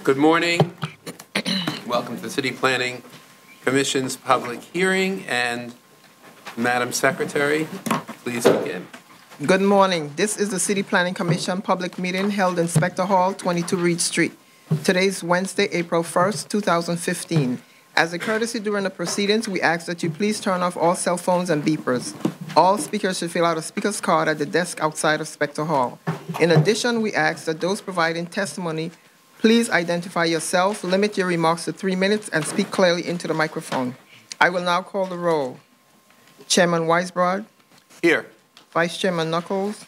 Good morning. Welcome to the City Planning Commission's public hearing. And Madam Secretary, please begin. Good morning. This is the City Planning Commission public meeting held in Spector Hall, 22 Reade Street. Today is Wednesday, April 1st, 2015. As a courtesy during the proceedings, we ask that you please turn off all cell phones and beepers. All speakers should fill out a speaker's card at the desk outside of Spector Hall. In addition, we ask that those providing testimony please identify yourself, limit your remarks to 3 minutes, and speak clearly into the microphone. I will now call the roll. Chairman Weisbrod. Here. Vice Chairman Knuckles.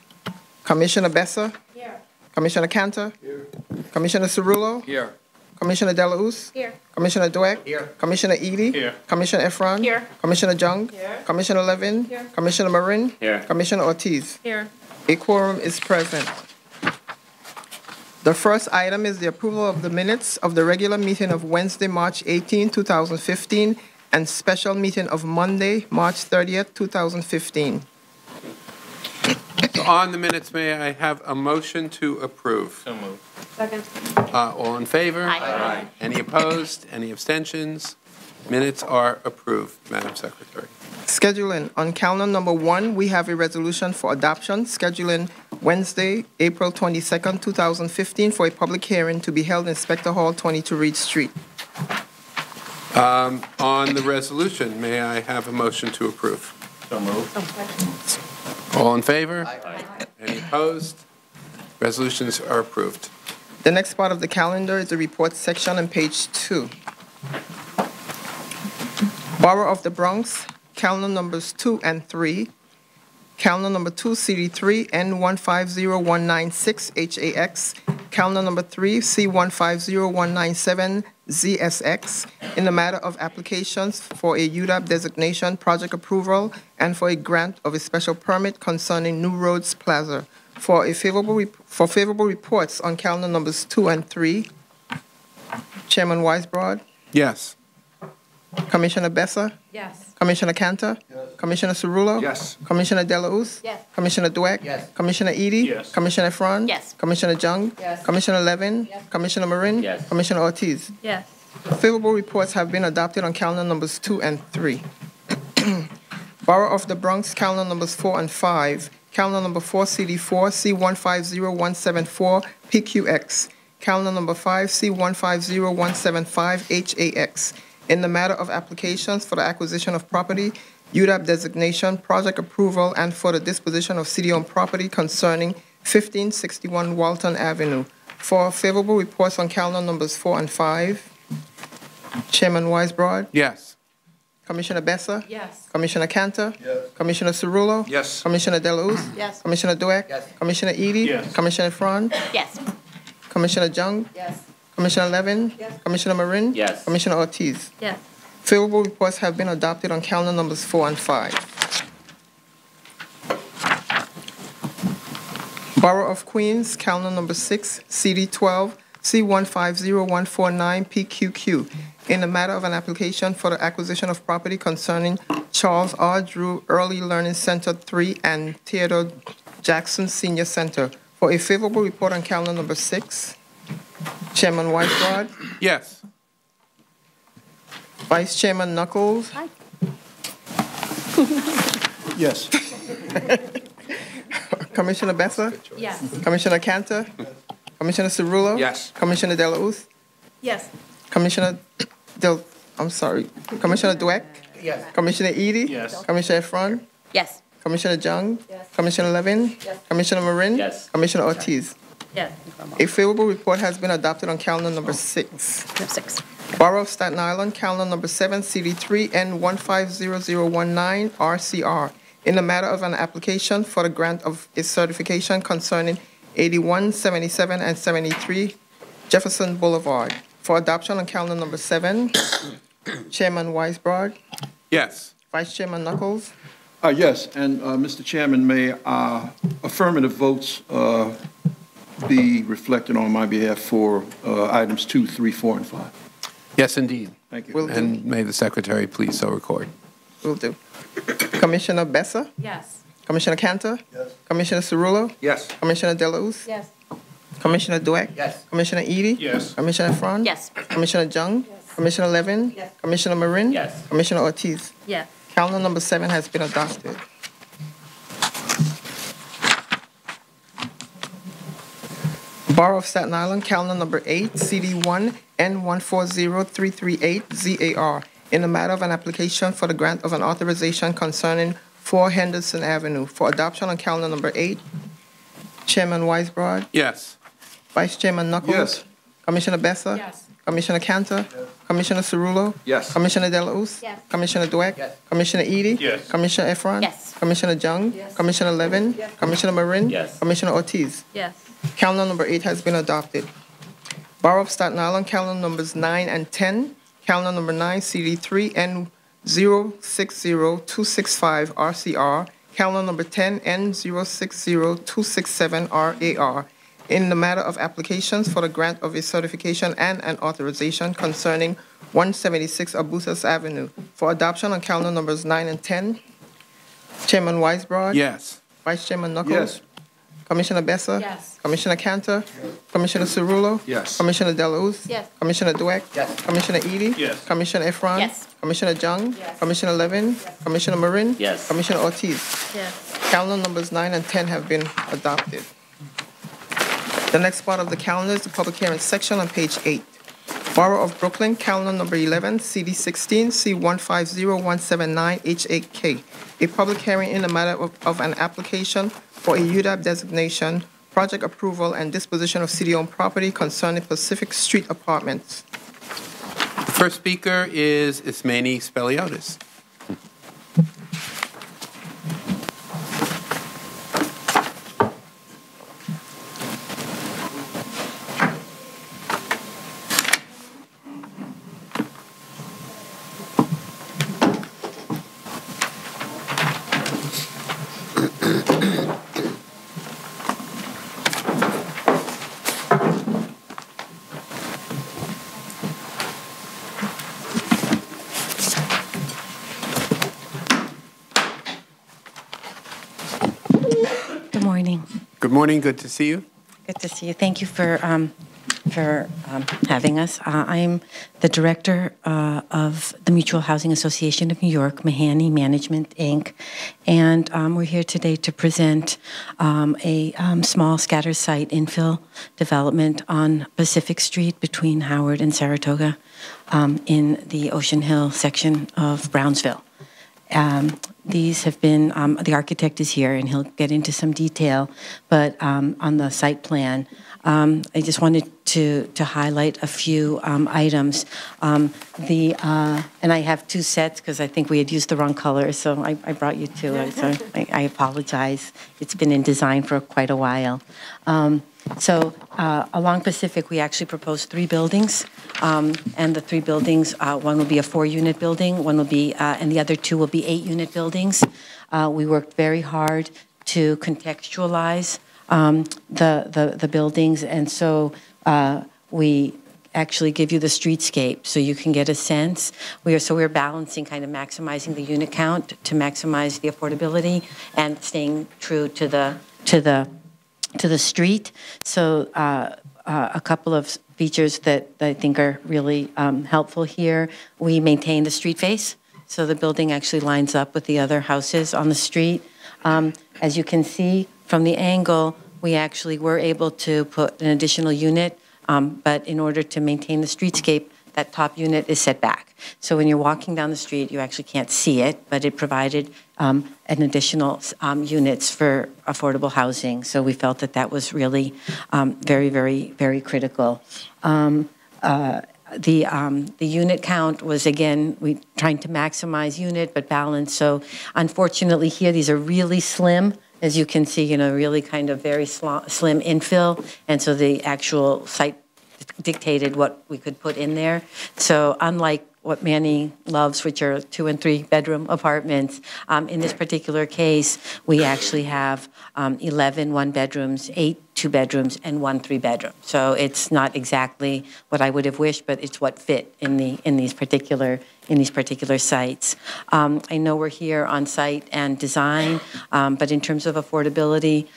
Commissioner Besser. Here. Commissioner Cantor. Here. Commissioner Cerullo. Here. Commissioner Delausse. Here. Commissioner Dweck. Here. Commissioner Edie. Here. Commissioner Efron. Here. Commissioner Jung. Here. Commissioner Levin. Here. Commissioner Marin. Here. Commissioner Ortiz. Here. A quorum is present. The first item is the approval of the minutes of the regular meeting of Wednesday, March 18, 2015, and special meeting of Monday, March 30th, 2015. So on the minutes, may I have a motion to approve? So moved. Second. All in favor? Aye. Any opposed? Any abstentions? Minutes are approved, Madam Secretary. Scheduling. On calendar number 1, we have a resolution for adoption, scheduling Wednesday, April 22nd, 2015, for a public hearing to be held in Spector Hall, 22 Reade Street. On the resolution, may I have a motion to approve? So moved. All in favor? Aye. Any opposed? Resolutions are approved. The next part of the calendar is the report section on page 2. Borough of the Bronx, calendar numbers 2 and 3. Calendar number 2, CD3, N150196, calendar number 3, C150197, ZSX, in the matter of applications for a UDAP designation project approval and for a grant of a special permit concerning New Roads Plaza. For favorable reports on calendar numbers 2 and 3, Chairman Weisbrod. Yes. Commissioner Besser. Yes. Commissioner Cantor. Yes. Commissioner Cerullo. Yes. Commissioner Delausse. Yes. Commissioner Dweck. Yes. Commissioner Edie. Yes. Commissioner Efron. Yes. Commissioner Jung. Yes. Commissioner Levin. Yes. Commissioner Marin. Yes. Commissioner Ortiz. Yes. Favorable reports have been adopted on calendar numbers 2 and 3. Borough of the Bronx, calendar numbers 4 and 5. Calendar number 4, CD4, C150174, PQX. Calendar number 5, C150175, HAX. In the matter of applications for the acquisition of property, UDAP designation, project approval, and for the disposition of city-owned property concerning 1561 Walton Avenue. For favorable reports on calendar numbers 4 and 5, Chairman Weisbrod. Yes. Commissioner Besser. Yes. Commissioner Cantor. Yes. Commissioner Cerullo. Yes. Commissioner Delausse. Yes. Commissioner Dweck. Yes. Commissioner Edie. Yes. Commissioner Efron. Yes. Commissioner Jung. Yes. Commissioner Levin. Yes. Commissioner Marin. Yes. Commissioner Ortiz. Yes. Favorable reports have been adopted on calendar numbers 4 and 5. Borough of Queens, calendar number 6, CD12, C150149, PQQ, in the matter of an application for the acquisition of property concerning Charles R. Drew Early Learning Center 3 and Theodore Jackson Senior Center. For a favorable report on calendar number 6, Chairman Weisbrod. Yes. Vice Chairman Knuckles. Hi. Yes. Commissioner Besser. Yes. Commissioner Cantor. Commissioner Cerullo. Yes. Commissioner Delausse. Yes. Commissioner Commissioner Dweck. Yes. Commissioner Edie. Yes. Commissioner Efron. Yes. Commissioner Jung. Yes. Commissioner Levin. Yes. Commissioner Marin. Yes. Commissioner Ortiz. Yes. A favorable report has been adopted on calendar number 6. No, 6. Borough of Staten Island, calendar number 7, CD3, N150019, RCR, in the matter of an application for the grant of a certification concerning 81, 77, and 73 Jefferson Boulevard. For adoption on calendar number 7, Chairman Weisbrod. Yes. Vice Chairman Knuckles. Yes, and Mr. Chairman, may affirmative votes be reflected on my behalf for items 2, 3, 4, and 5. Yes, indeed. Thank you. Will do. And may the Secretary please so record. Will do. Commissioner Besser. Yes. Commissioner Cantor. Yes. Commissioner Cerullo. Yes. Commissioner Delausse. Yes. Commissioner Dweck? Yes. Commissioner Edie? Yes. Commissioner Efron? Yes. Commissioner Jung? Commissioner Levin? Yes. Commissioner Marin? Yes. Commissioner Ortiz? Yes. Calendar number 7 has been adopted. Borough of Staten Island, calendar number 8, CD1 N140338 ZAR, in the matter of an application for the grant of an authorization concerning 4 Henderson Avenue for adoption on calendar number 8. Chairman Weisbrod, Yes. Vice Chairman Knuckles. Yes. Commissioner Bessa. Yes. Commissioner Cantor. Commissioner Cerullo. Yes. Commissioner Delauss. Yes. Commissioner Dweck. Yes. Commissioner Edie. Yes. Commissioner Efron. Yes. Commissioner Jung. Yes. Commissioner Levin. Yes. Commissioner Marin. Yes. Commissioner Ortiz. Yes. Calendar number 8 has been adopted. Borough of Staten Island, calendar numbers 9 and 10. Calendar number 9, CD3 N060265 RCR. Calendar number 10 N060267 RAR. In the matter of applications for the grant of a certification and an authorization concerning 176 Abusas Avenue for adoption on calendar numbers 9 and 10. Chairman Weisbrod. Yes. Vice Chairman Knuckles. Yes. Commissioner Bessa. Yes. Commissioner Cantor. Commissioner Cerullo. Yes. Commissioner Delauss. Yes. Commissioner Dweck. Yes. Commissioner Edie. Yes. Commissioner Efron. Yes. Commissioner Jung. Yes. Commissioner Levin. Commissioner Marin. Yes. Commissioner Ortiz. Yes. Calendar numbers 9 and 10 have been adopted. The next part of the calendar is the public hearing section on page 8. Borough of Brooklyn, calendar number 11, CD16, C150179, H8K. A public hearing in the matter of an application for a UDAP designation, project approval, and disposition of city-owned property concerning Pacific Street Apartments. The first speaker is Ismene Speliotis. Good morning. Good morning. Good to see you. Good to see you. Thank you for having us. I'm the director of the Mutual Housing Association of New York, Mahoney Management, Inc., and we're here today to present a small scatter site infill development on Pacific Street between Howard and Saratoga in the Ocean Hill section of Brownsville. These have been, the architect is here and he'll get into some detail, but on the site plan, I just wanted to highlight a few items. And I have two sets because I think we had used the wrong colors, so I brought you two. So I apologize. It's been in design for quite a while. So along Pacific, we actually proposed 3 buildings, and the 3 buildings, one will be a 4-unit building, one will be, and the other 2 will be 8-unit buildings. We worked very hard to contextualize the buildings, and so we actually give you the streetscape so you can get a sense. We're balancing, kind of maximizing the unit count to maximize the affordability and staying true to the street. So a couple of features that I think are really helpful here. We maintain the street face, so the building actually lines up with the other houses on the street. As you can see from the angle, we actually were able to put an additional unit, but in order to maintain the streetscape, that top unit is set back. So when you're walking down the street, you actually can't see it, but it provided an additional units for affordable housing. So we felt that that was really very, very, very critical. The unit count was, again, we trying to maximize unit but balance. So unfortunately here, these are really slim. As you can see, really kind of very slim infill. And so the actual site dictated what we could put in there. So unlike what Manny loves, which are 2- and 3-bedroom apartments, in this particular case, we actually have 11 one-bedrooms, 8 2-bedrooms, and 1 3-bedroom. So it's not exactly what I would have wished, but it's what fit in these particular in these particular sites. I know we're here on site and design, but in terms of affordability,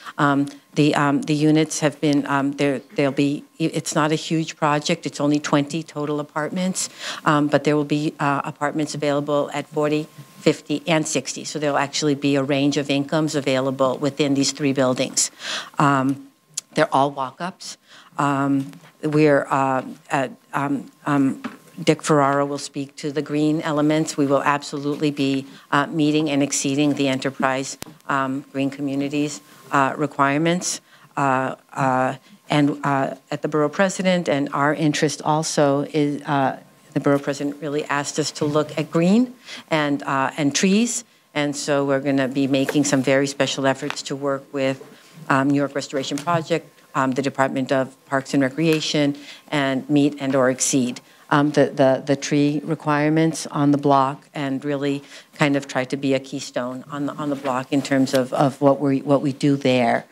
the units have been, they'll be, it's not a huge project, it's only 20 total apartments, but there will be apartments available at 40, 50, and 60. So there'll actually be a range of incomes available within these 3 buildings. They're all walk-ups. Dick Ferrara will speak to the green elements. We will absolutely be meeting and exceeding the enterprise green communities requirements. And at the borough president, and our interest also is, the borough president really asked us to look at green and trees. And so we're going to be making some very special efforts to work with New York Restoration Project, the Department of Parks and Recreation, and meet and or exceed the tree requirements on the block, and really kind of try to be a keystone on the block in terms of what we do there.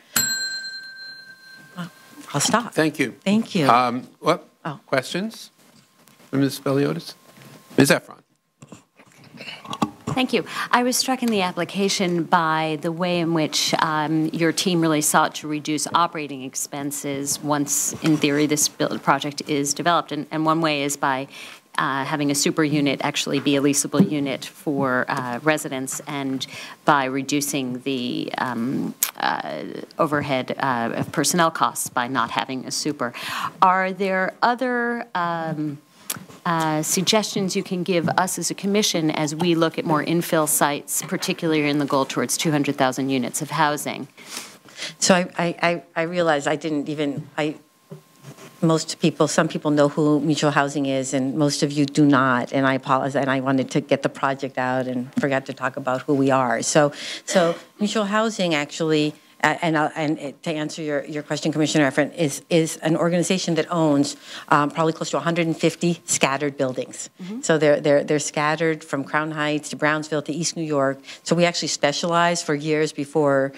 I'll stop. Thank you. Thank you. What? Oh. Questions from Ms. Speliotis? Ms. Efron. Thank you. I was struck in the application by the way in which your team really sought to reduce operating expenses once, in theory, this project is developed. And one way is by having a super unit actually be a leasable unit for residents, and by reducing the overhead of personnel costs by not having a super. Are there other suggestions you can give us as a commission as we look at more infill sites, particularly in the goal towards 200,000 units of housing? So I realize I didn't even, some people know who mutual housing is, and most of you do not, and I apologize, and I wanted to get the project out and forgot to talk about who we are. So mutual housing actually, and to answer your question, Commissioner Efron, is an organization that owns probably close to 150 scattered buildings. Mm-hmm. So they're scattered from Crown Heights to Brownsville to East New York. So we actually specialize for years before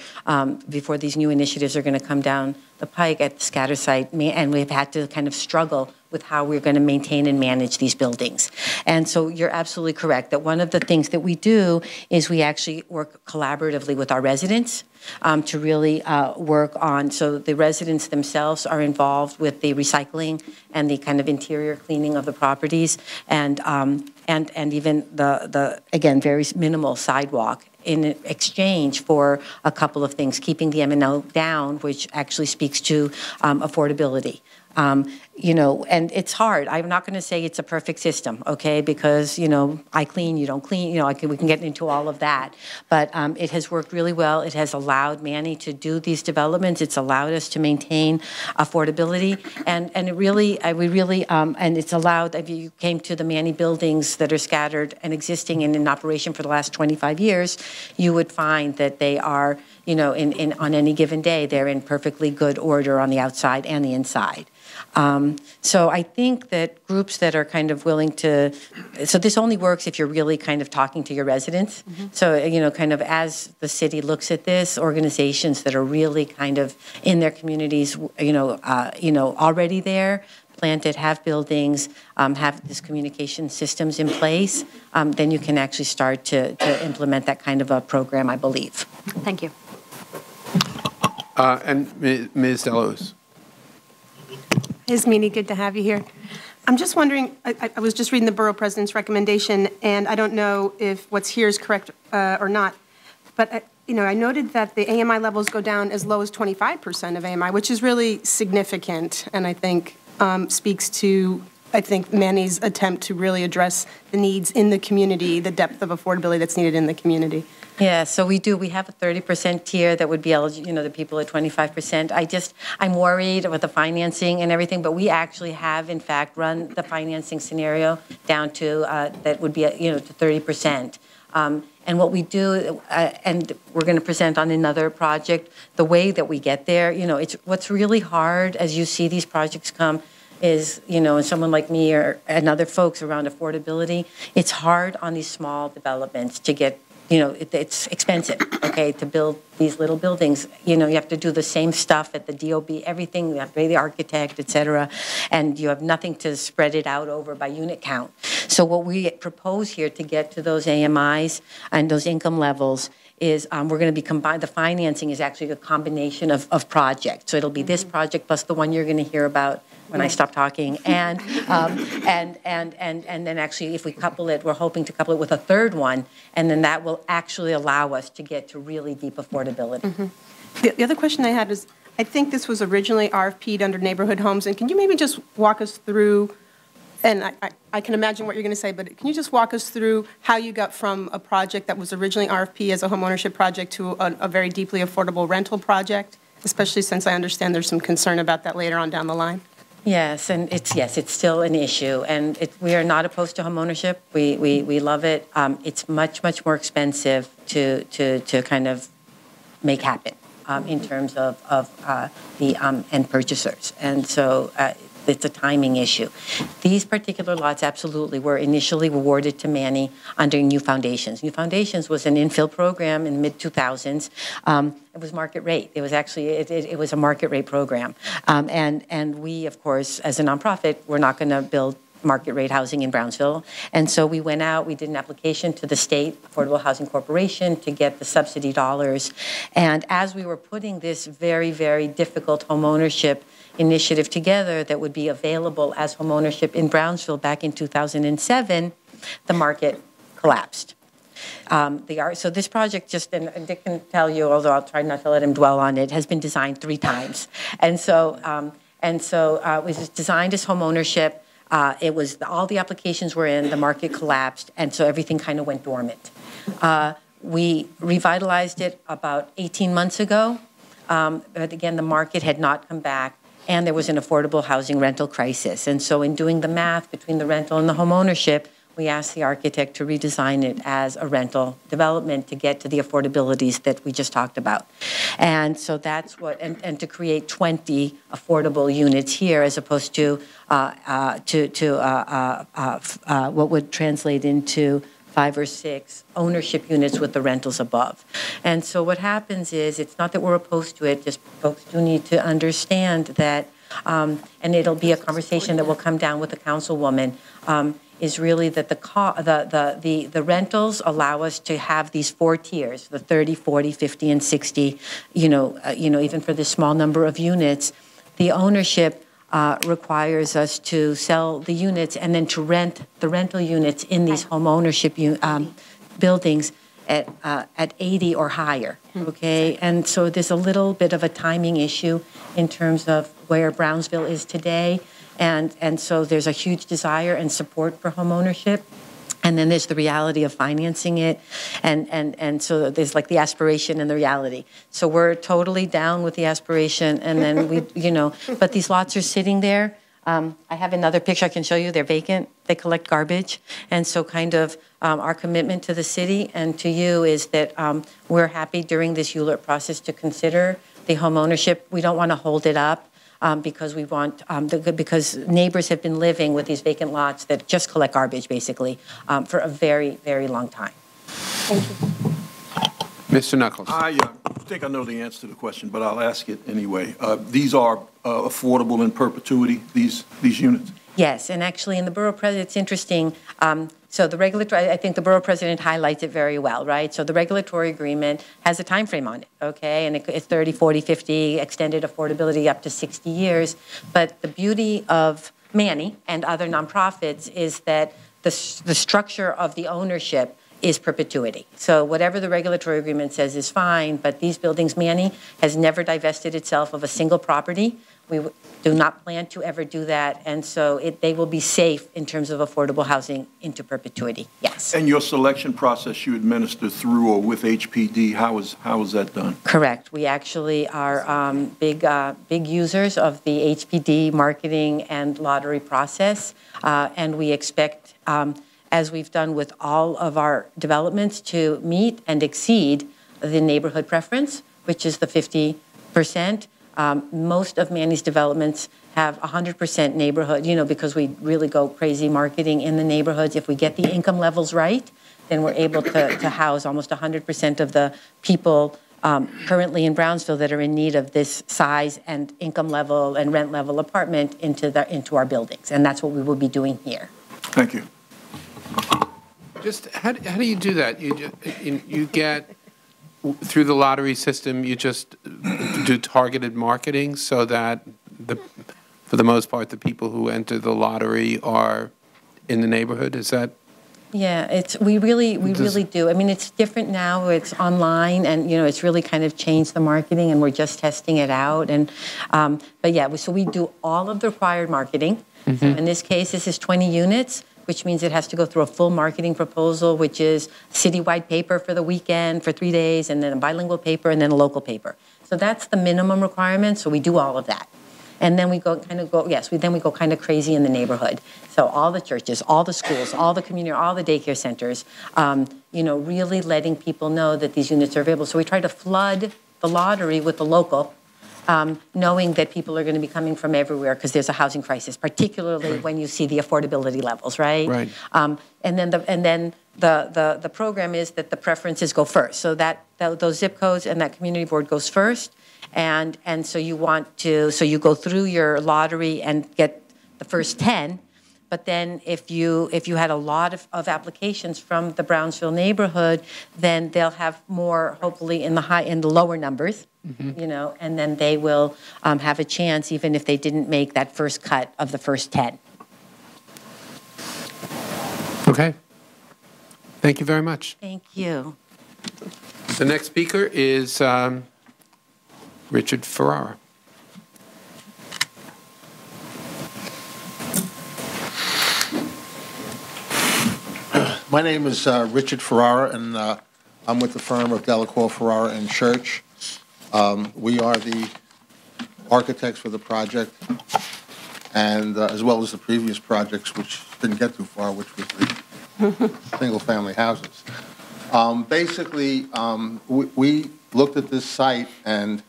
these new initiatives are going to come down the pike at the scatter site, and we've had to kind of struggle with how we're going to maintain and manage these buildings. And so you're absolutely correct that one of the things that we do is we actually work collaboratively with our residents to really work on, so the residents themselves are involved with the recycling and the kind of interior cleaning of the properties, and even the again, very minimal sidewalk in exchange for a couple of things, keeping the M&O down, which actually speaks to affordability. You know, and it's hard. I'm not going to say it's a perfect system, okay, because, you know, I clean, you don't clean, you know, we can get into all of that. But it has worked really well. It has allowed Manny to do these developments. It's allowed us to maintain affordability. And it really, and it's allowed, if you came to the Manny buildings that are scattered and existing and in operation for the last 25 years, you would find that they are, you know, on any given day, they're in perfectly good order on the outside and the inside. So I think that groups that are kind of willing to, so this only works if you're really kind of talking to your residents. Mm-hmm. So, you know, kind of as the city looks at this, organizations that are really kind of in their communities, already there, planted, have buildings, have this communication systems in place, then you can actually start to implement that kind of a program, I believe. Thank you. And Ms. Delos. Ismini, good to have you here. I'm just wondering, I was just reading the borough president's recommendation, and I don't know if what's here is correct or not, but I noted that the AMI levels go down as low as 25% of AMI, which is really significant, and I think speaks to, Manny's attempt to really address the needs in the community, the depth of affordability that's needed in the community. Yeah, so we have a 30% tier that would be eligible, the people at 25%. I'm worried with the financing and everything, but we actually have, in fact, run the financing scenario down to, that would be, to 30%. And what we do, and we're going to present on another project, the way that we get there, it's what's really hard as you see these projects come is, and someone like me and other folks around affordability, it's hard on these small developments to get it's expensive, okay, to build these little buildings. You have to do the same stuff at the DOB, everything, you have to pay the architect, et cetera, and you have nothing to spread it out over by unit count. So what we propose here to get to those AMIs and those income levels is we're going to be combined. The financing is actually a combination of projects. So it'll be this project plus the one you're going to hear about when I stop talking, and then actually, if we couple it, we're hoping to couple it with a third one, and then that will actually allow us to get to really deep affordability. Mm-hmm. The other question I had is, I think this was originally RFP'd under neighborhood homes, and can you maybe just walk us through? And I can imagine what you're going to say, but can you just walk us through how you got from a project that was originally RFP as a homeownership project to a very deeply affordable rental project, especially since I understand there's some concern about that later on down the line? Yes, and it's still an issue, and we are not opposed to homeownership. We love it. It's much more expensive to kind of make happen in terms of the end purchasers, and so it's a timing issue. These particular lots absolutely were initially awarded to Manny under New Foundations. New Foundations was an infill program in the mid-2000s. It was market rate. It was actually, it was a market rate program. And we, of course, as a nonprofit, we're not going to build market rate housing in Brownsville. And so we went out, we did an application to the State Affordable Housing Corporation to get the subsidy dollars. And as we were putting this very, very difficult homeownership initiative together that would be available as homeownership in Brownsville back in 2007, the market collapsed. So this project, just, and Dick can tell you, although I'll try not to let him dwell on it, has been designed 3 times. And so it was designed as homeownership. It was, all the applications were in, the market collapsed, and so everything kind of went dormant. We revitalized it about 18 months ago, but again, the market had not come back, and there was an affordable housing rental crisis. And so in doing the math between the rental and the homeownership, we asked the architect to redesign it as a rental development to get to the affordabilities that we just talked about. And so that's what, and to create 20 affordable units here as opposed to what would translate into 5 or 6 ownership units with the rentals above. And so what happens is, it's not that we're opposed to it, just folks do need to understand that, and it'll be a conversation that will come down with the councilwoman, is really that the rentals allow us to have these 4 tiers, the 30, 40, 50, and 60, even for this small number of units. The ownership requires us to sell the units and then to rent the rental units in these home ownership buildings at 80 or higher, okay? And so there's a little bit of a timing issue in terms of where Brownsville is today, and so there's a huge desire and support for home ownership. And then there's the reality of financing it, and so there's like the aspiration and the reality. So we're totally down with the aspiration, and then we, but these lots are sitting there. I have another picture I can show you. They're vacant. They collect garbage, and so kind of our commitment to the city and to you is that we're happy during this ULURP process to consider the home ownership. We don't want to hold it up. Because we want, because neighbors have been living with these vacant lots that just collect garbage, basically, for a very, very long time. Thank you. Mr. Knuckles. I think I know the answer to the question, but I'll ask it anyway. These are affordable in perpetuity, these units? Yes, and actually in the borough president, it's interesting. So the regulatory, I think the borough president highlights it very well, right? So the regulatory agreement has a time frame on it, okay? And it's 30, 40, 50, extended affordability up to 60 years. But the beauty of Manny and other nonprofits is that the structure of the ownership is perpetuity. So whatever the regulatory agreement says is fine, but these buildings, Manny has never divested itself of a single property. We do not plan to ever do that, and so they will be safe in terms of affordable housing into perpetuity, yes. And your selection process you administer through or with HPD, how is that done? Correct. We actually are big users of the HPD marketing and lottery process, and we expect, as we've done with all of our developments, to meet and exceed the neighborhood preference, which is the 50%. Most of Manny's developments have 100% neighborhood, because we really go crazy marketing in the neighborhoods. If we get the income levels right, then we're able to house almost 100% of the people currently in Brownsville that are in need of this size and income level and rent level apartment into our buildings. And that's what we will be doing here. Thank you. Just how do you do that? You get, through the lottery system, you just do targeted marketing so that for the most part, the people who enter the lottery are in the neighborhood? Is that? Yeah, we really do. I mean, it's different now. It's online, and it's really kind of changed the marketing, and we're just testing it out. And but yeah, so we do all of the required marketing. Mm-hmm. So in this case, this is 20 units, which means it has to go through a full marketing proposal, which is citywide paper for the weekend for 3 days, and then a bilingual paper, and then a local paper. So that's the minimum requirement. So we do all of that. And then we go kind of crazy in the neighborhood. So all the churches, all the schools, all the community, all the daycare centers, really letting people know that these units are available. So we try to flood the lottery with the local, knowing that people are going to be coming from everywhere because there's a housing crisis, particularly when you see the affordability levels, right? Right. And then the program is that the preferences go first. So that those zip codes and that community board goes first. And so you go through your lottery and get the first 10, but then if you had a lot of applications from the Brownsville neighborhood, then they'll have more, hopefully in the lower numbers, mm-hmm. And then they will have a chance even if they didn't make that first cut of the first 10. Okay. Thank you very much. Thank you. The next speaker is Richard Ferrara. My name is Richard Ferrara, and I'm with the firm of Delacour, Ferrara, and Church. We are the architects for the project, and as well as the previous projects, which didn't get too far, which was the single-family houses. Basically, we looked at this site, and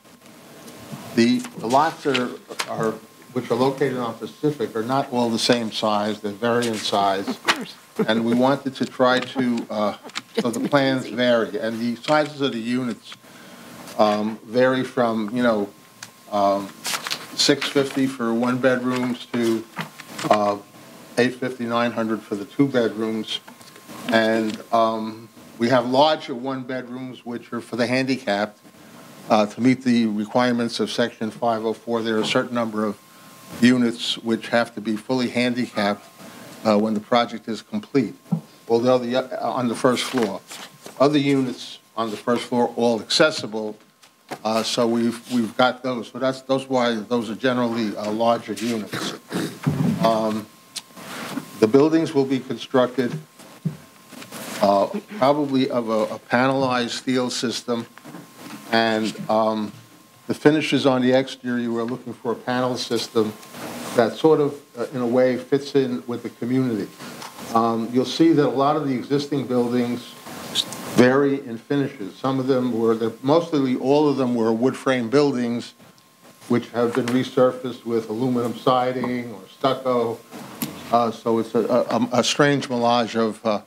the lots which are located on Pacific are not all the same size. They vary in size. And we wanted to try to, so the plans vary. And the sizes of the units vary from, 650 for one bedrooms to 850, 900 for the two bedrooms. And we have larger one bedrooms, which are for the handicapped. To meet the requirements of Section 504, there are a certain number of units which have to be fully handicapped when the project is complete, although on the first floor. Other units on the first floor are all accessible, so we've got those. So that's why those are generally larger units. The buildings will be constructed probably of a panelized steel system. And the finishes on the exterior, we're looking for a panel system that sort of, in a way, fits in with the community. You'll see that a lot of the existing buildings vary in finishes. Some of them mostly all of them were wood frame buildings, which have been resurfaced with aluminum siding or stucco. So it's a strange melange of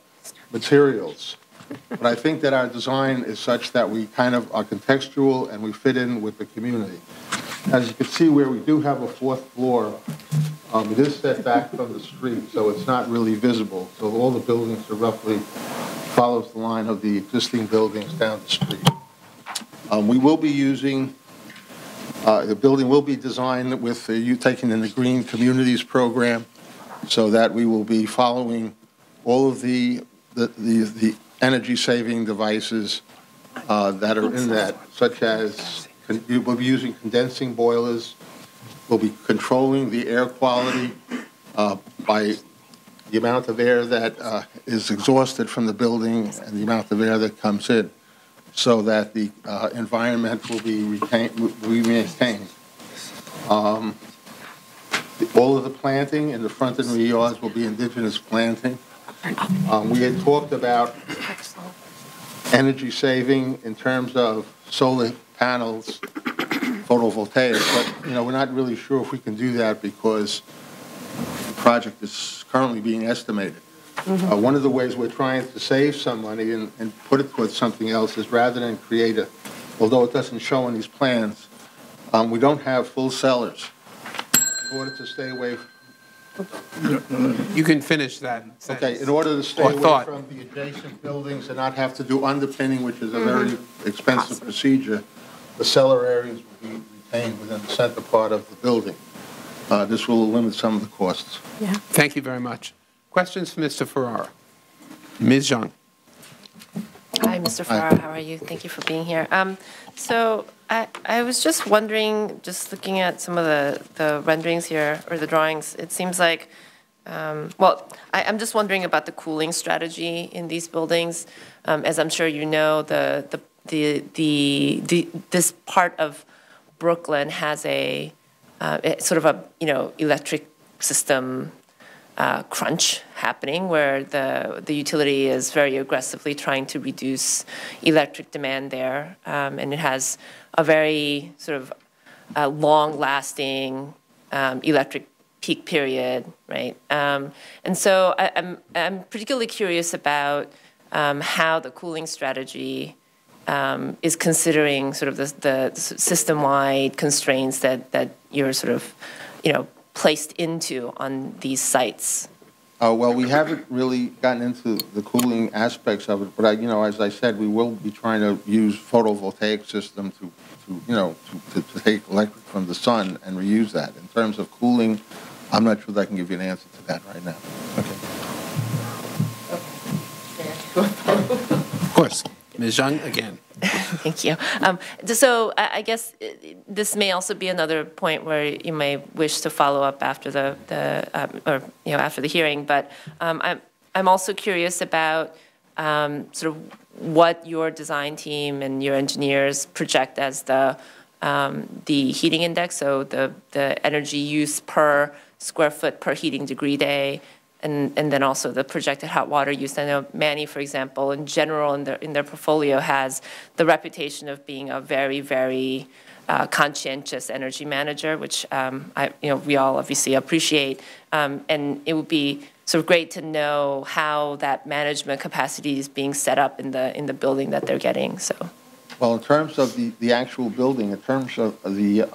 materials. But I think that our design is such that we kind of are contextual and we fit in with the community. As you can see, where we do have a fourth floor, it is set back from the street, so it's not really visible. So all the buildings are roughly follows the line of the existing buildings down the street. We will be using, the building will be designed with you taking in the Green Communities program, so that we will be following all of the energy-saving devices that are in that, such as we'll be using condensing boilers. We'll be controlling the air quality by the amount of air that is exhausted from the building and the amount of air that comes in, so that the environment will be maintained. All of the planting in the front and rear yards will be indigenous planting. We had talked about energy saving in terms of solar panels, photovoltaics, but we're not really sure if we can do that because the project is currently being estimated. One of the ways we're trying to save some money and put it towards something else is rather than create a, although it doesn't show on these plans, we don't have full cellars. In order to stay away. You can finish that sentence. Okay, in order to stay Or away thought. from the adjacent buildings and not have to do underpinning, which is a very expensive procedure, the cellar areas will be retained within the center part of the building. This will limit some of the costs. Yeah. Thank you very much. Questions for Mr. Ferrara? Ms. Zhang. Hi, Mr. Ferrara. How are you? Thank you for being here. So I was just wondering, just looking at some of the renderings here, or the drawings, it seems like, well, I'm just wondering about the cooling strategy in these buildings. As I'm sure you know, this part of Brooklyn has a sort of a, electric system crunch happening, where the utility is very aggressively trying to reduce electric demand there, and it has a very sort of long-lasting electric peak period, right? And so I'm particularly curious about how the cooling strategy is considering sort of the system-wide constraints that you're sort of, placed into on these sites. Well, we haven't really gotten into the cooling aspects of it, but as I said, we will be trying to use photovoltaic system to take electric from the sun and reuse that. In terms of cooling, I'm not sure that I can give you an answer to that right now. Okay. Of course. Ms. Zhang, again. Thank you. So I guess this may also be another point where you may wish to follow up after after the hearing. But I'm also curious about sort of what your design team and your engineers project as the heating index, so the energy use per square foot per heating degree day. And then also the projected hot water use. I know Manny, for example, in general in their portfolio has the reputation of being a very, very conscientious energy manager, which we all obviously appreciate. And it would be sort of great to know how that management capacity is being set up in the building that they're getting. So, well, in terms of the actual building, in terms of the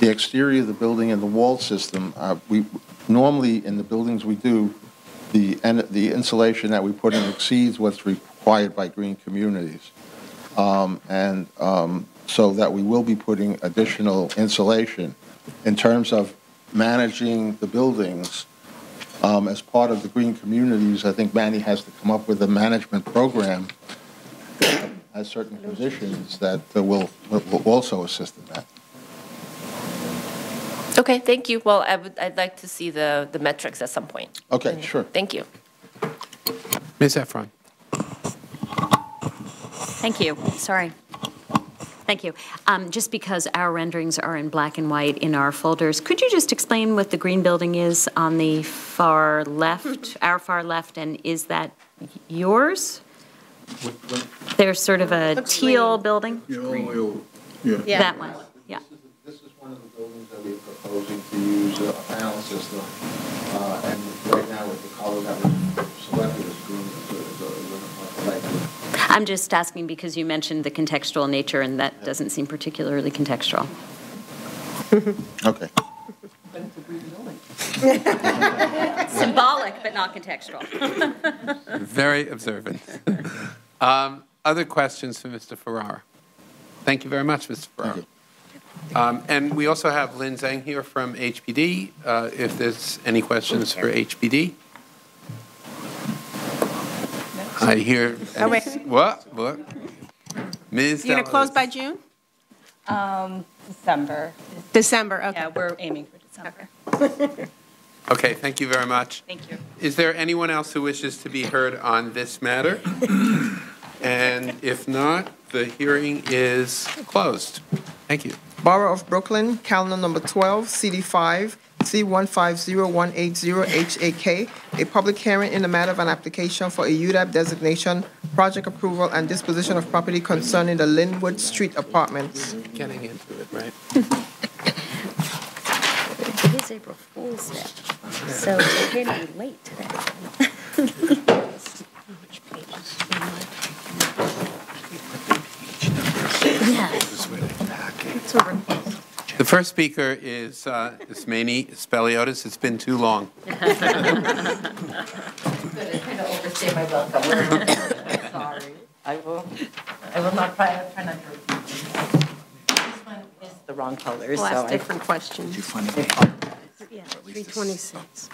exterior of the building and the wall system, we normally in the buildings we do, the insulation that we put in exceeds what's required by green communities. So that we will be putting additional insulation. In terms of managing the buildings, as part of the green communities, I think Manny has to come up with a management program that has certain conditions that will also assist in that. okay, thank you. Well, I'd like to see the metrics at some point. Okay, sure. Thank you. Ms. Efron. Thank you. Sorry. Thank you. Just because our renderings are in black and white in our folders, could you just explain what the green building is on the far left, our far left, and is that yours? There's sort of a teal building? Yeah. That one, yeah. This is one of the buildings that we're proposing to use a panel system, and right now with the color that was selected as green, I'm just asking because you mentioned the contextual nature, and that doesn't seem particularly contextual. Okay. Symbolic, but not contextual. Very observant. Other questions for Mr. Ferrara? Thank you very much, Mr. Ferrara. And we also have Lynn Zhang here from HPD, if there's any questions for HPD. I hear. Oh, wait. What? Ms. You're going to close by June? December. December, okay. Yeah, we're aiming for December. Okay, thank you very much. Thank you. Is there anyone else who wishes to be heard on this matter? And if not, the hearing is closed. Thank you. Borough of Brooklyn, calendar number 12, CD5, C150180HAK, a public hearing in the matter of an application for a UDAP designation, project approval, and disposition of property concerning the Linwood Street Apartments. Getting into it, right? It is April Fool's Day, so it can't be late today. Super. The first speaker is Manny Speliotis. It's been too long. I'm going to overstay my welcome. Sorry. I will not try not to repeat. This one is the wrong color. We'll ask different questions. Yeah, 326.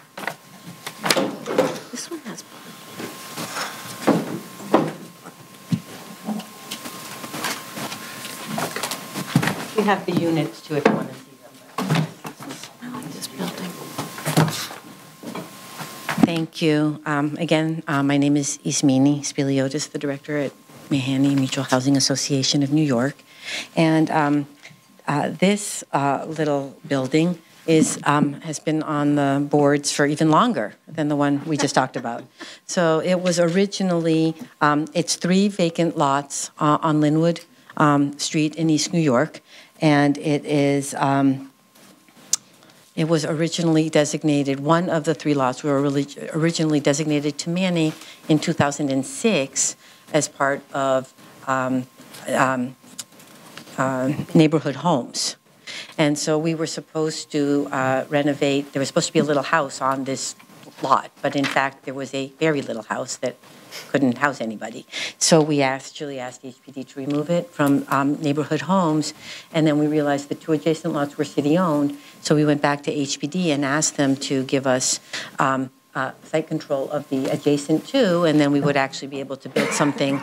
This one has. We have the units too if you want to see them. I like this building. Thank you. Again, my name is Ismini Speliotis, the director at Mahani Mutual Housing Association of New York. And this little building has been on the boards for even longer than the one we just talked about. So it was originally, it's 3 vacant lots on Linwood Street in East New York. And it was originally designated, one of the 3 lots were originally designated to Manny in 2006 as part of neighborhood homes. And so we were supposed to renovate, there was supposed to be a little house on this lot, but in fact there was a very little house that couldn't house anybody. So we actually asked HPD to remove it from neighborhood homes, and then we realized the 2 adjacent lots were city-owned, so we went back to HPD and asked them to give us site control of the adjacent 2, and then we would actually be able to build something,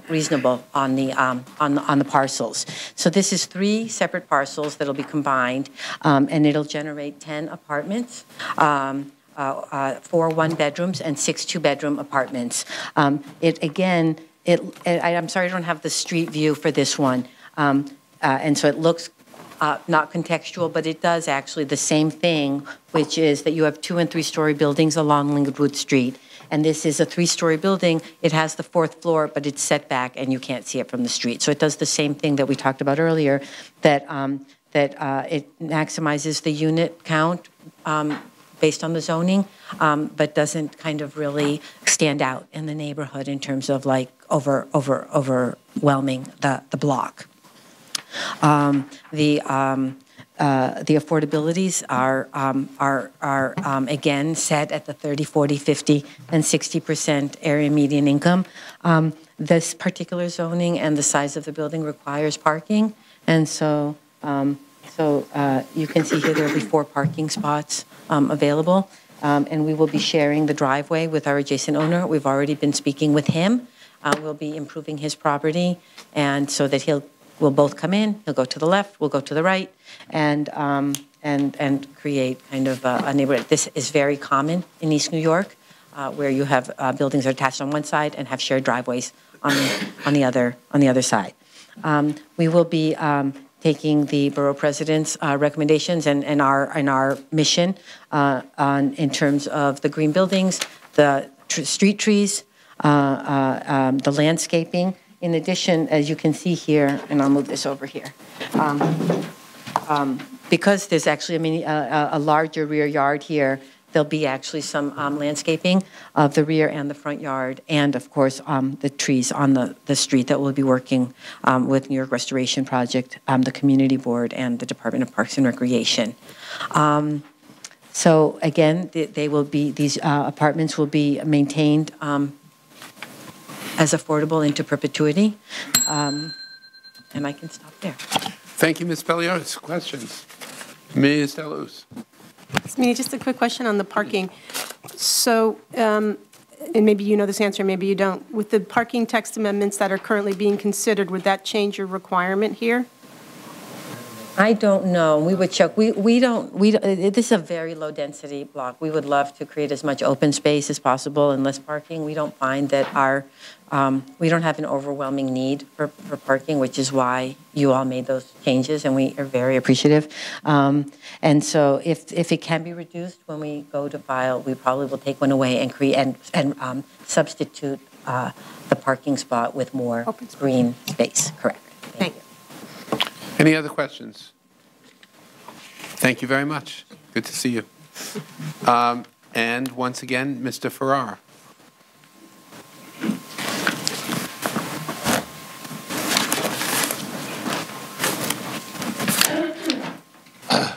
reasonable on the parcels. So this is 3 separate parcels that'll be combined, and it'll generate 10 apartments. 4 1-bedrooms and 6 2-bedroom apartments. I'm sorry I don't have the street view for this one. And so it looks not contextual, but it does actually the same thing, which is that you have 2- and 3-story buildings along Linwood Street. And this is a 3-story building. It has the 4th floor, but it's set back and you can't see it from the street. So it does the same thing that we talked about earlier, that it maximizes the unit count based on the zoning, but doesn't kind of really stand out in the neighborhood in terms of like overwhelming the block. The affordabilities are again set at the 30, 40, 50, and 60% area median income. This particular zoning and the size of the building requires parking, and so you can see here there will be 4 parking spots available, and we will be sharing the driveway with our adjacent owner. We've already been speaking with him. We'll be improving his property, and so that we'll both come in. He'll go to the left. We'll go to the right, and create kind of a neighborhood. This is very common in East New York, where you have buildings that are attached on one side and have shared driveways on the other side. We will be taking the borough president's recommendations and our mission in terms of the green buildings, the street trees, the landscaping. In addition, as you can see here, and I'll move this over here, because there's actually a larger rear yard here, there'll be actually some landscaping of the rear and the front yard, and of course the trees on the street that we'll be working with New York Restoration Project, the Community Board, and the Department of Parks and Recreation. So again, these apartments will be maintained as affordable into perpetuity, and I can stop there. Thank you, Ms. Speliotis. Questions? Ms. Deluz. Just a quick question on the parking. So, and maybe you know this answer, maybe you don't. With the parking text amendments that are currently being considered, would that change your requirement here? I don't know. We would check. We don't. This is a very low density block. We would love to create as much open space as possible and less parking. We don't find that we don't have an overwhelming need for parking, which is why you all made those changes, and we are very appreciative. And so if it can be reduced when we go to file, we probably will take one away and create and substitute the parking spot with more green space. Correct. Thank you. Any other questions? Thank you very much. Good to see you. And once again, Mr. Ferrara.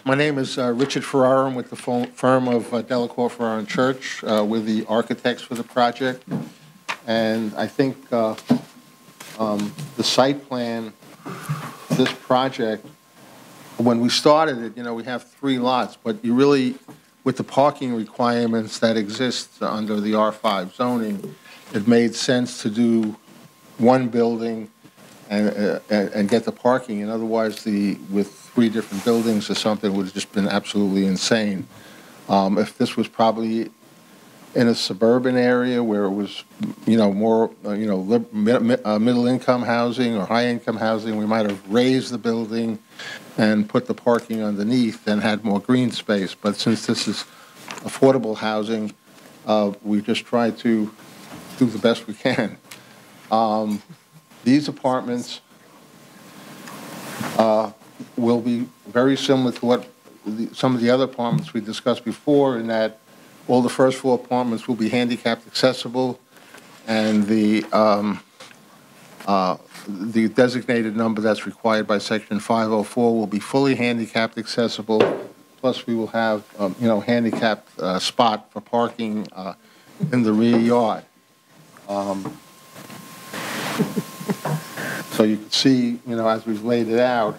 My name is Richard Ferrara. I'm with the firm of Delacour, Ferrara and Church. We're the architects for the project. And I think the site plan for this project, when we started it, we have 3 lots, but you really, with the parking requirements that exist under the R5 zoning, it made sense to do one building and get the parking, and otherwise with 3 different buildings or something would have just been absolutely insane. If this was probably in a suburban area where it was, more, middle-income housing or high-income housing, we might have raised the building and put the parking underneath and had more green space. But since this is affordable housing, we just try to do the best we can. These apartments will be very similar to what some of the other apartments we discussed before, in that all the first floor apartments will be handicapped accessible, and the designated number that's required by Section 504 will be fully handicapped accessible. Plus, we will have, handicapped spot for parking in the rear yard. So you can see, as we've laid it out,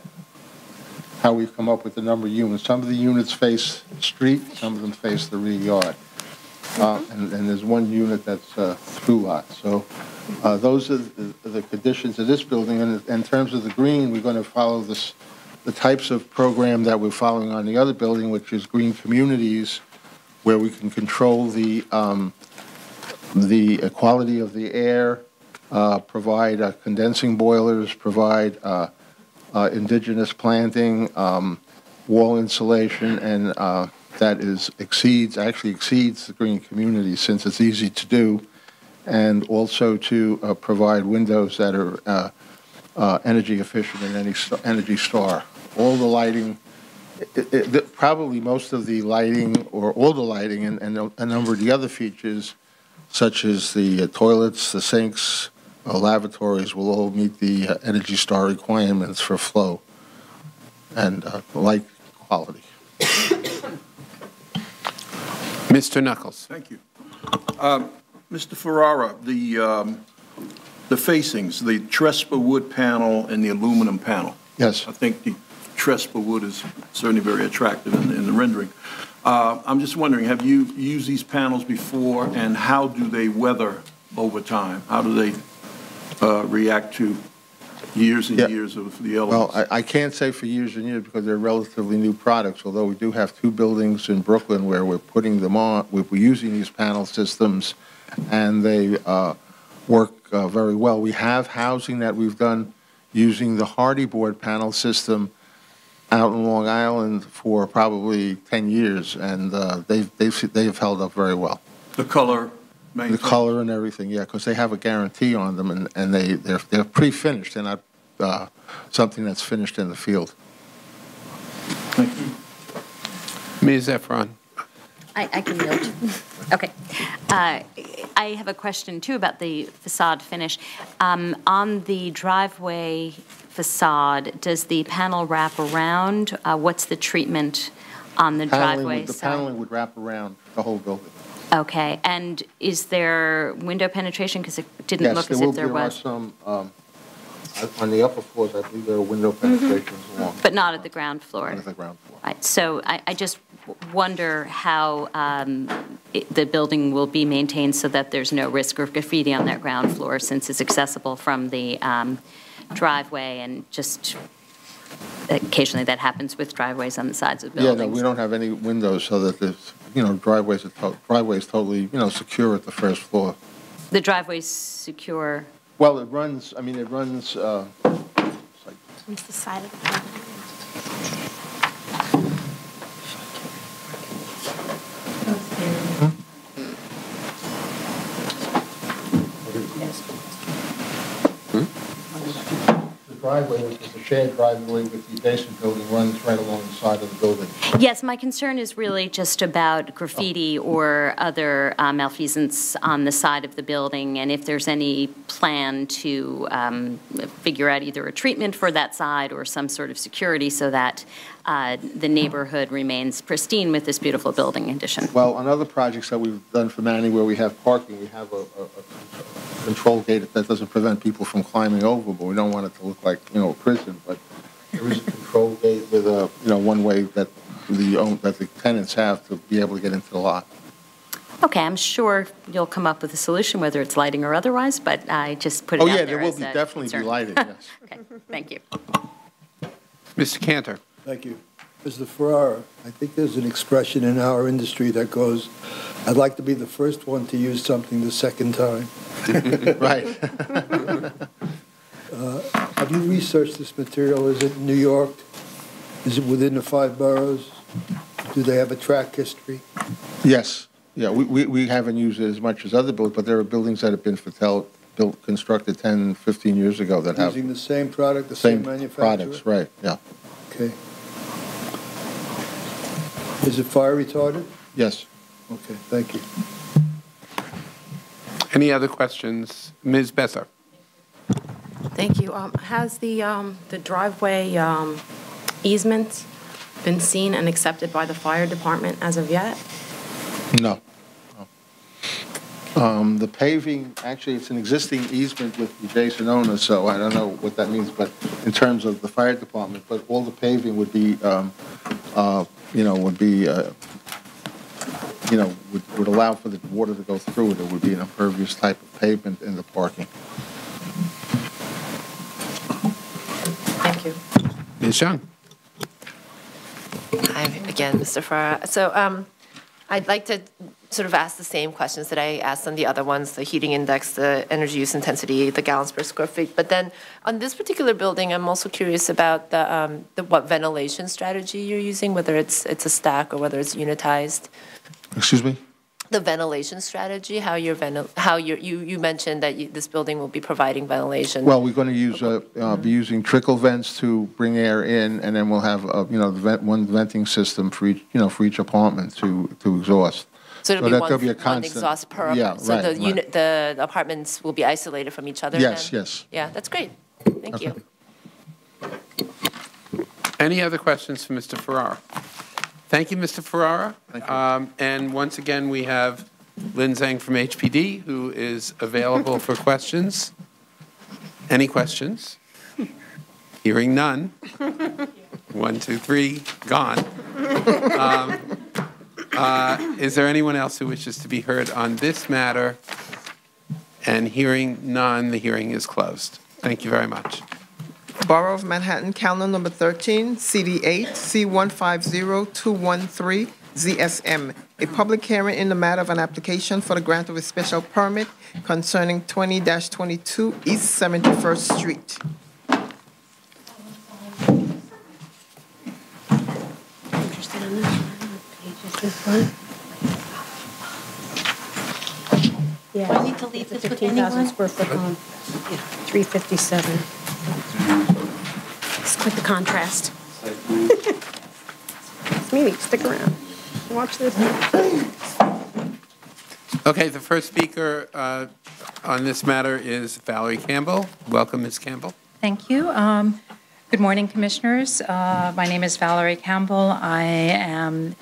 how we've come up with the number of units. Some of the units face the street, some of them face the rear yard. And there's one unit that's through lot. So those are the conditions of this building. And in terms of the green, we're going to follow the types of program that we're following on the other building, which is green communities, where we can control the quality of the air, provide condensing boilers, provide indigenous planting, wall insulation, and that actually exceeds the green community, since it's easy to do, and also to provide windows that are energy efficient and Energy Star. All the lighting, probably most of the lighting, or all the lighting, and a number of the other features, such as the toilets, the sinks, lavatories, will all meet the Energy Star requirements for flow and light quality. Mr. Knuckles. Thank you. Mr. Ferrara, the facings, the Trespa wood panel and the aluminum panel. Yes. I think the Trespa wood is certainly very attractive in the rendering. I'm just wondering, have you used these panels before, and how do they weather over time? How do they react to years and years of the elements? Well, I can't say for years and years because they're relatively new products, although we do have 2 buildings in Brooklyn where we're putting them on, we're using these panel systems, and they work very well. We have housing that we've done using the Hardy board panel system out in Long Island for probably 10 years, and they've held up very well. The color? The color and everything, yeah, because they have a guarantee on them, and they're pre-finished. They're not something that's finished in the field. Thank you. Ms. Efron. I can yield. Okay. I have a question, too, about the facade finish. On the driveway facade, does the panel wrap around? What's the treatment on the driveway side? The paneling would wrap around the whole building. Okay. And is there window penetration? Because it didn't look as if there was. Yes, there are some, on the upper floors, I believe there are window penetrations along. But not at the ground floor? Not at the ground floor. Right. So I just wonder how the building will be maintained so that there's no risk of graffiti on that ground floor, since it's accessible from the driveway, and just occasionally that happens with driveways on the sides of buildings. Yeah, no, we don't have any windows, so that there's, driveway is totally, secure at the first floor. The driveway's secure? Well, it runs. It's the side of the property. driveway, which is a shared driveway with the adjacent building, runs right along the side of the building. Yes, my concern is really just about graffiti or other malfeasance on the side of the building, and if there's any plan to figure out either a treatment for that side or some sort of security so that the neighborhood remains pristine with this beautiful building addition. Well, on other projects that we've done for Manny where we have parking, we have a control gate that doesn't prevent people from climbing over, but we don't want it to look like, a prison. But there is a control gate with a, one way that the tenants have to be able to get into the lot. Okay, I'm sure you'll come up with a solution, whether it's lighting or otherwise, but I just put it out there. Oh, yeah, there will definitely be lighting, yes. Okay, thank you. Mr. Cantor. Thank you. Mr. Ferrara, I think there's an expression in our industry that goes, I'd like to be the first one to use something the second time. Right. Have you researched this material? Is it in New York? Is it within the 5 boroughs? Do they have a track history? Yes. Yeah, we haven't used it as much as other buildings, but there are buildings that have been constructed 10, 15 years ago that have... Using the same product, the same manufacturer? Products, right, yeah. Okay. Is it fire retardant? Yes. Okay, thank you. Any other questions? Ms. Besser. Thank you. Has the driveway easement been seen and accepted by the fire department as of yet? No. The paving, actually, it's an existing easement with the adjacent owner, so I don't know what that means, but in terms of the fire department, but all the paving would be, would allow for the water to go through it. It would be an impervious type of pavement in the parking. Thank you. Ms. Young. Hi again, Mr. Ferrara. So I'd like to sort of ask the same questions that I asked on the other ones, the heating index, the energy use intensity, the gallons per square feet. But then on this particular building, I'm also curious about what ventilation strategy you're using, whether it's a stack or whether it's unitized. Excuse me? The ventilation strategy, how you mentioned that this building will be providing ventilation. Well, we're going to use be using trickle vents to bring air in, and then we'll have one venting system for each apartment to exhaust. So it'll be one constant exhaust per. Yeah, so right, the apartments will be isolated from each other. Yes, then? yes. Yeah, that's great. Thank you. Any other questions for Mr. Ferrara? Thank you, Mr. Ferrara. Thank you. And once again, we have Lynn Zhang from HPD, who is available for questions. Any questions? Hearing none. 1, 2, 3, gone. Is there anyone else who wishes to be heard on this matter? And hearing none, the hearing is closed. Thank you very much. Borough of Manhattan, calendar number 13, CD8, C150213, ZSM. A public hearing in the matter of an application for the grant of a special permit concerning 20-22 East 71st Street. Interested in this one? Yeah. Do I need to leave this with 15,000 anyone? square foot home. Yeah, 357. It's quite the contrast. It's meeting. Stick around. Watch this. Okay, the first speaker on this matter is Valerie Campbell. Welcome, Ms. Campbell. Thank you. Good morning, Commissioners. My name is Valerie Campbell. I am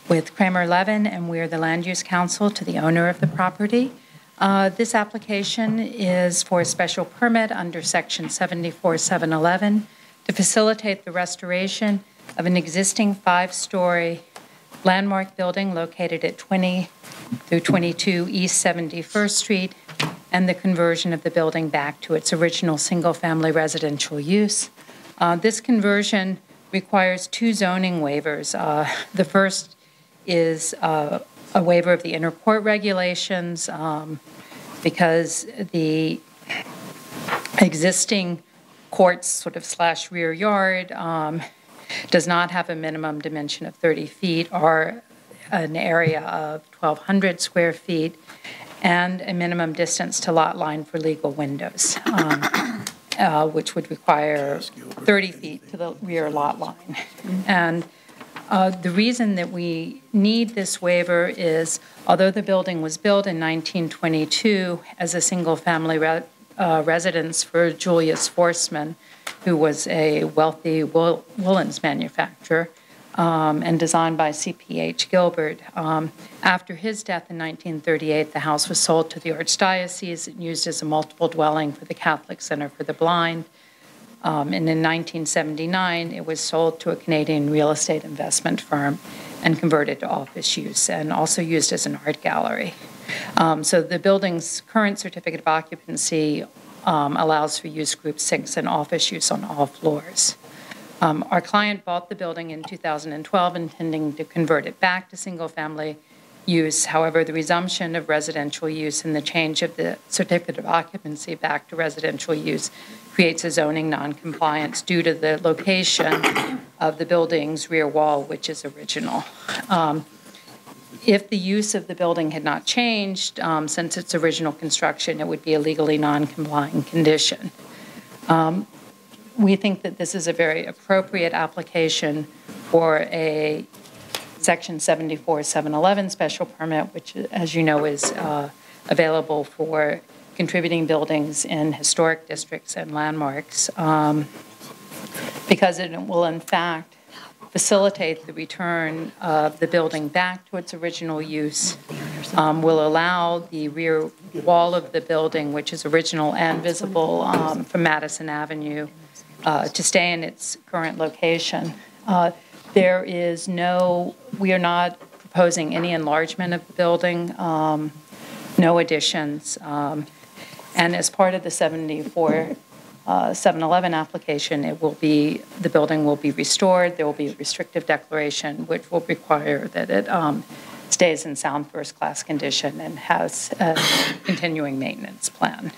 with Kramer Levin, and we're the Land Use Counsel to the owner of the property. This application is for a special permit under Section 74-711 to facilitate the restoration of an existing 5-story landmark building located at 20 through 22 East 71st Street and the conversion of the building back to its original single-family residential use. This conversion requires 2 zoning waivers. The first is a waiver of the inner court regulations because the existing courts sort of / rear yard does not have a minimum dimension of 30 feet or an area of 1,200 square feet and a minimum distance to lot line for legal windows. which would require 30 feet to the rear lot line. And the reason that we need this waiver is, although the building was built in 1922 as a single-family residence for Julius Forstmann, who was a wealthy woolens manufacturer, and designed by C.P.H. Gilbert. After his death in 1938, the house was sold to the Archdiocese and used as a multiple dwelling for the Catholic Center for the Blind. And in 1979, it was sold to a Canadian real estate investment firm and converted to office use, and also used as an art gallery. So the building's current certificate of occupancy allows for use group 6 and office use on all floors. Our client bought the building in 2012, intending to convert it back to single-family use. However, the resumption of residential use and the change of the certificate of occupancy back to residential use creates a zoning noncompliance due to the location of the building's rear wall, which is original. If the use of the building had not changed since its original construction, it would be a legally non-complying condition. We think that this is a very appropriate application for a Section 74-711 special permit, which, as you know, is available for contributing buildings in historic districts and landmarks, because it will, in fact, facilitate the return of the building back to its original use, will allow the rear wall of the building, which is original and visible from Madison Avenue, to stay in its current location. There is we are not proposing any enlargement of the building, no additions. And as part of the 74-711 application, the building will be restored. There will be a restrictive declaration, which will require that it stays in sound first-class condition and has a continuing maintenance plan.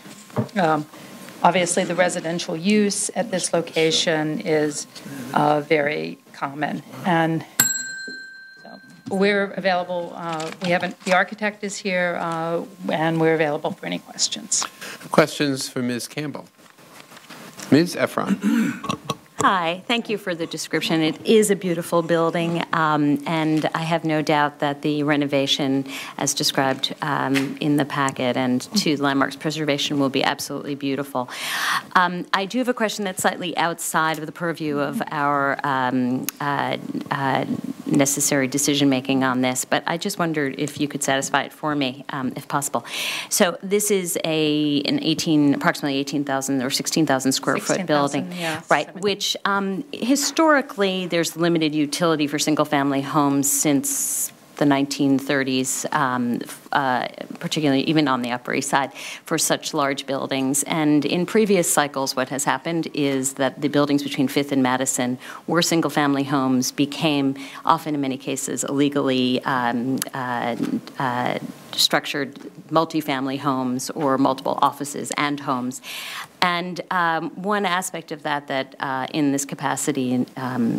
Obviously, the residential use at this location is very common, and so we're available. The architect is here, and we're available for any questions. Questions for Ms. Campbell? Ms. Efron. Hi, thank you for the description. It is a beautiful building, and I have no doubt that the renovation, as described in the packet and to landmarks preservation, will be absolutely beautiful. I do have a question that's slightly outside of the purview of our necessary decision-making on this, but I just wondered if you could satisfy it for me, if possible. So this is approximately 18,000 or 16,000 square foot building, yes, right? Which historically, there's limited utility for single-family homes since the 1930s, particularly even on the Upper East Side, for such large buildings. And in previous cycles, what has happened is that the buildings between 5th and Madison were single-family homes, became often, in many cases, illegally structured multifamily homes or multiple offices and homes. And one aspect of that in this capacity I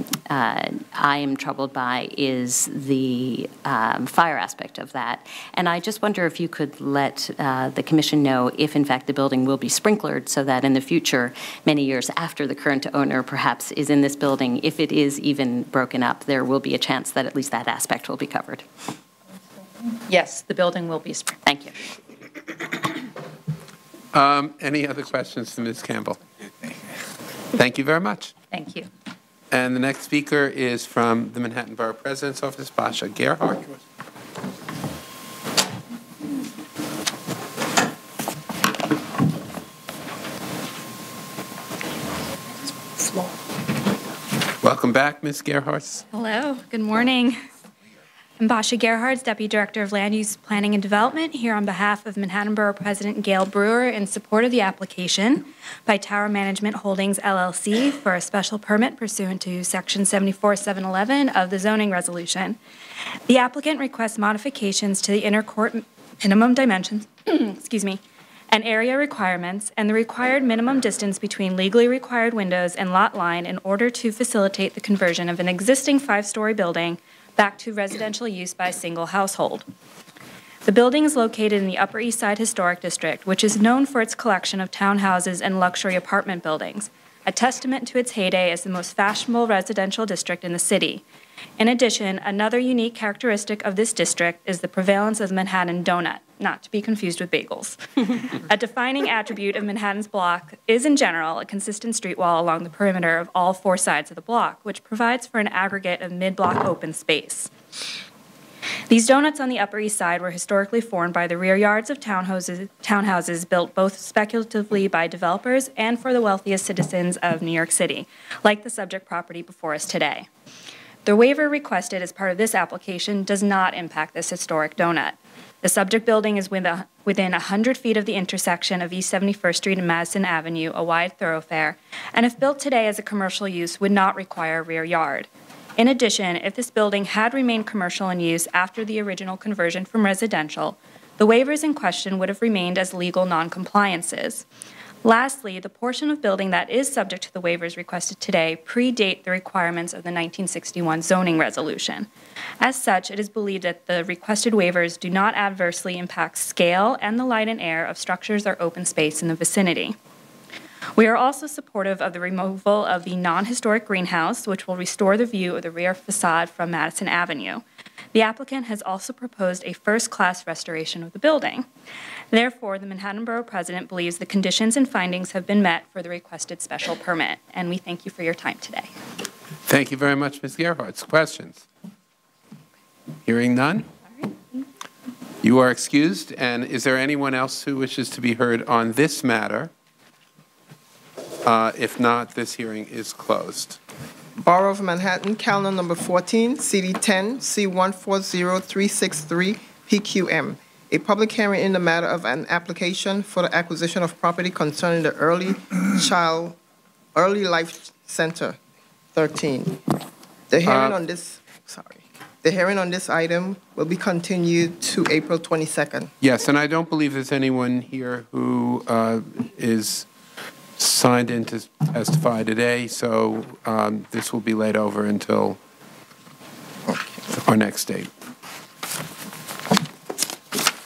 am troubled by is the fire aspect of that. And I just wonder if you could let the Commission know if, in fact, the building will be sprinklered so that in the future, many years after the current owner perhaps is in this building, if it is even broken up, there will be a chance that at least that aspect will be covered. Yes, the building will be sprinkled. Thank you. Any other questions for Ms. Campbell? Thank you very much. Thank you. And the next speaker is from the Manhattan Borough President's Office, Basha Gerhardt. Welcome back, Ms. Gerhardt. Hello, good morning. I'm Basha Gerhardt, Deputy Director of Land Use Planning and Development, here on behalf of Manhattan Borough President Gail Brewer in support of the application by Tower Management Holdings, LLC, for a special permit pursuant to Section 74-711 of the zoning resolution. The applicant requests modifications to the inner court minimum dimensions, excuse me, and area requirements, and the required minimum distance between legally required windows and lot line in order to facilitate the conversion of an existing 5-story building back to residential use by a single household. The building is located in the Upper East Side Historic District, which is known for its collection of townhouses and luxury apartment buildings, a testament to its heyday as the most fashionable residential district in the city. In addition, another unique characteristic of this district is the prevalence of the Manhattan donut, not to be confused with bagels. A defining attribute of Manhattan's block is, in general, a consistent street wall along the perimeter of all four sides of the block, which provides for an aggregate of mid-block open space. These donuts on the Upper East Side were historically formed by the rear yards of townhouses built both speculatively by developers and for the wealthiest citizens of New York City, like the subject property before us today. The waiver requested as part of this application does not impact this historic donut. The subject building is within 100 feet of the intersection of East 71st Street and Madison Avenue, a wide thoroughfare, and if built today as a commercial use, would not require a rear yard. In addition, if this building had remained commercial in use after the original conversion from residential, the waivers in question would have remained as legal noncompliances. Lastly, the portion of building that is subject to the waivers requested today predate the requirements of the 1961 zoning resolution. As such, it is believed that the requested waivers do not adversely impact scale and the light and air of structures or open space in the vicinity. We are also supportive of the removal of the non-historic greenhouse, which will restore the view of the rear facade from Madison Avenue. The applicant has also proposed a first-class restoration of the building. Therefore, the Manhattan Borough President believes the conditions and findings have been met for the requested special permit, and we thank you for your time today. Thank you very much, Ms. Gerhardt. Questions? Hearing none? You are excused, and is there anyone else who wishes to be heard on this matter? If not, this hearing is closed. Borough of Manhattan, calendar number 14, CD 10, C140363, PQM. A public hearing in the matter of an application for the acquisition of property concerning the Early Life Center, 13. The hearing on this item will be continued to April 22nd. Yes, and I don't believe there's anyone here who is signed in to testify today, so this will be laid over until our next date.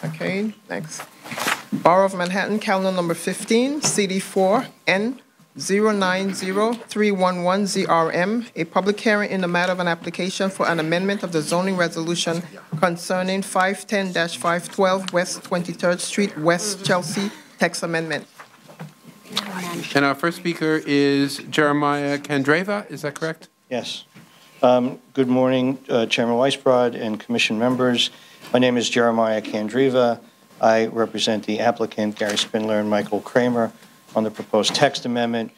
Okay, next. Borough of Manhattan, calendar number 15, CD4, N090311ZRM, a public hearing in the matter of an application for an amendment of the zoning resolution concerning 510-512 West 23rd Street, West Chelsea, text amendment. And our first speaker is Jeremiah Candreva, is that correct? Yes. Good morning, Chairman Weisbrod and Commission members. My name is Jeremiah Candreva. I represent the applicant, Gary Spindler and Michael Kramer, on the proposed text amendment.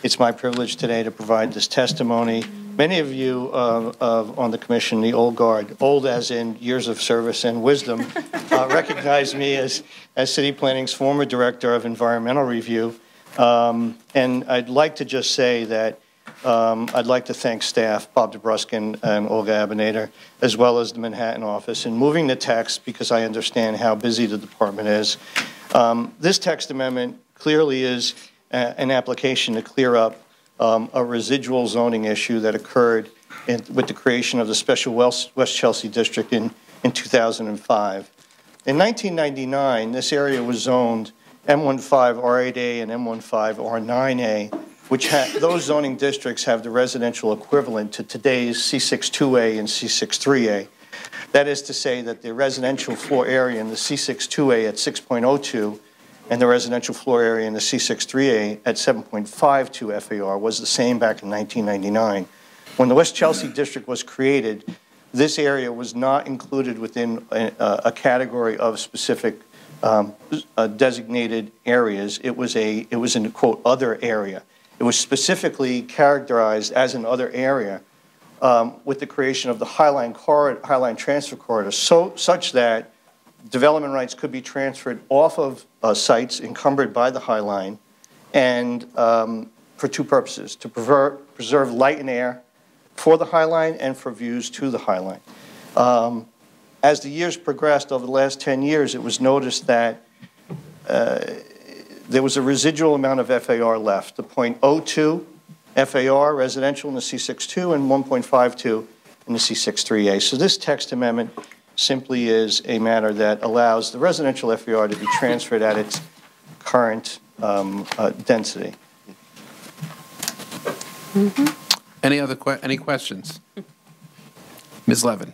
It's my privilege today to provide this testimony. Many of you on the commission, the old guard, old as in years of service and wisdom, recognize me as City Planning's former Director of Environmental Review. And I'd like to just say that I'd like to thank staff, Bob DeBruskin and Olga Abinader, as well as the Manhattan office, in moving the text because I understand how busy the department is. This text amendment clearly is an application to clear up a residual zoning issue that occurred with the creation of the special West Chelsea district in 2005. In 1999, this area was zoned M15 R8A and M15 R9A, which those zoning districts have the residential equivalent to today's C62A and C63A. That is to say that the residential floor area in the C62A at 6.02 and the residential floor area in the C63A at 7.52 FAR was the same back in 1999. When the West Chelsea district was created, this area was not included within a category of specific designated areas. It was in, quote, other area. It was specifically characterized as an other area with the creation of the Highline Transfer Corridor, such that development rights could be transferred off of sites encumbered by the Highline, and for two purposes: to preserve light and air for the Highline and for views to the Highline. As the years progressed, over the last 10 years, it was noticed that there was a residual amount of FAR left, the 0.02 FAR residential in the C62 and 1.52 in the C63A. So this text amendment simply is a matter that allows the residential FER to be transferred at its current density. Any questions? Ms. Levin.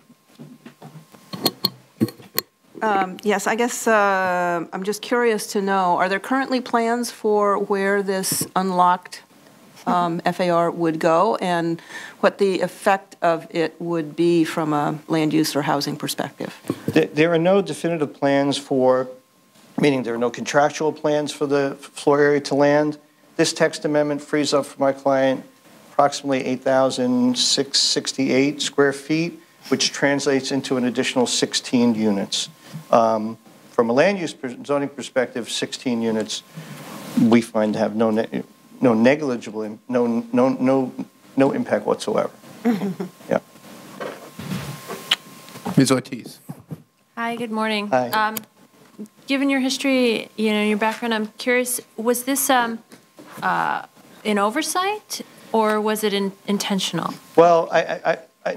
Yes, I guess I'm just curious to know, are there currently plans for where this unlocked FAR would go and what the effect of it would be from a land use or housing perspective? There are no definitive plans for, meaning there are no contractual plans for the floor area to land. This text amendment frees up for my client approximately 8,668 square feet, which translates into an additional 16 units. From a land use zoning perspective, 16 units we find to have no negligible, no impact whatsoever. Yeah. Ms. Ortiz. Hi, good morning. Hi. Given your history, your background, I'm curious, was this an oversight or was it intentional? Well,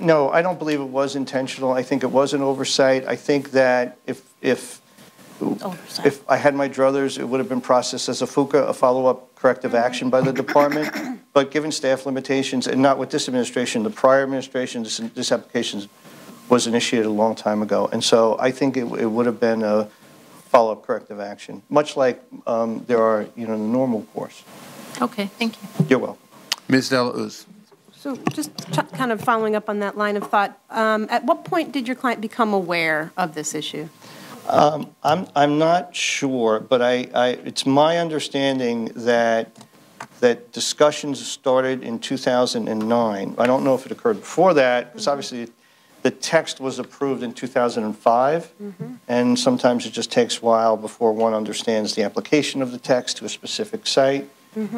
no, I don't believe it was intentional. I think it was an oversight. I think that if I had my druthers, it would have been processed as a FUCA, a follow-up corrective action by the department. But given staff limitations, and not with this administration, the prior administration, this application was initiated a long time ago. And so I think it would have been a follow-up corrective action, much like there are, in the normal course. Okay, thank you. You're welcome. Ms. Dela Uz. So just kind of following up on that line of thought, at what point did your client become aware of this issue? I'm not sure, but it's my understanding that discussions started in 2009. I don't know if it occurred before that, because obviously the text was approved in 2005, and sometimes it just takes a while before one understands the application of the text to a specific site.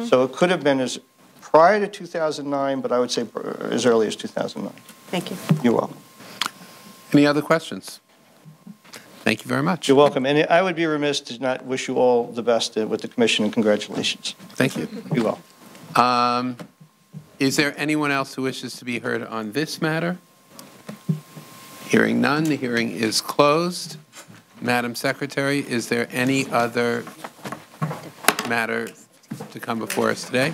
So it could have been as prior to 2009, but I would say as early as 2009. Thank you. You're welcome. Any other questions? Thank you very much. You're welcome. And I would be remiss to not wish you all the best with the commission, and congratulations. Thank you. You're welcome. Is there anyone else who wishes to be heard on this matter? Hearing none, the hearing is closed. Madam Secretary, is there any other matter to come before us today?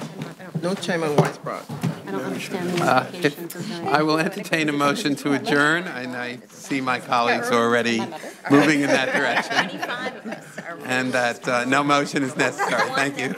No, Chairman Weisbrod. I don't understand the implications of that. I will entertain a motion to adjourn, and I see my colleagues already moving in that direction. And that no motion is necessary. Thank you.